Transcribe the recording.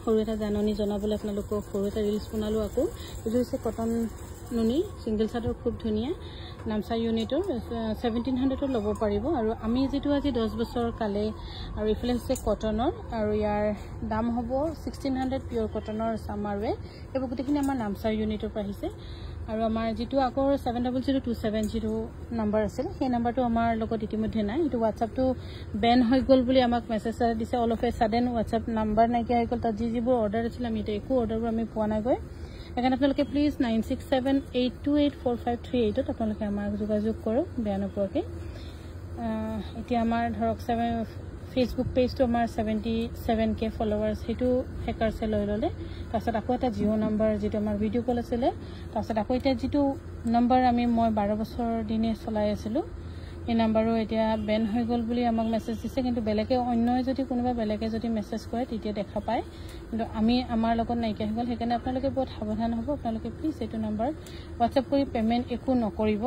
সৰু এটা জাননী জনাবলৈ আপোনালোকক সৰু এটা ৰিলছ বনালোঁ আকৌ এইটো হৈছে কটন নুনি সিংগল চাদৰ খুব ধুনীয়া নামচা ইউনিটৰ 1700 ল'ব পাৰিব আৰু আমি যেটো আজি 10 বছৰ কালে আৰু ইফালে হৈছে কটনৰ আৰু ইয়াৰ দাম হ'ব 1600 পিওৰ কটনৰ সামাৰৱে এই গোটেইখিনি আমাৰ নামচা ইউনিটৰ পৰা আহিছে আৰু আমাৰ যেটো আকৌ 700270 নম্বৰ আছিল সেই নম্বৰটো আমাৰ লগত ইতিমধ্যে নাই এটো WhatsAppটো বেন হৈ গল বুলি আমাক মেছেজ দিছে all of a sudden WhatsApp number নাইকিয়া হৈ গল তাত যিবোৰ অৰ্ডাৰ আছিল আমি এটা একো অৰ্ডাৰবোৰ আমি পোৱা নাই গৈ এখানে আপোনালোকে প্লিজ 9678284538 ত আপোনালোকে আমাক যোগাযোগ কৰক বেয়া নপৰকে এতিয়া আমাৰ ধৰক ফেসবুক পেজটো আমাৰ 77k ফলোৱাৰ্স হেতু হেকাৰছে লৈ ললে তাৰছত আকৌ এটা জিও নম্বৰ যেটো আমাৰ ভিডিও কল আছিল তাৰছত আকৌ এটা যেটো নম্বৰ আমি মই 12 বছৰ দিনে চলাই আছিল এই নম্বৰো এতিয়া বেন হৈ গল বুলি আমাক মেছেজ দিছে কিন্তু বেলেগে অন্য যদি কোনোবা বেলেগে যদি মেছেজ কৰে তেতিয়া দেখা পায় কিন্তু আমি আমাৰ লগত নাইকিয়া হৈ গল সেইকাৰণে আপোনালোকে বহুত সাৱধান হ'ব আপোনালোকে প্লিজ এইটো নম্বৰ WhatsApp কৰি পেমেন্ট একো নকৰিব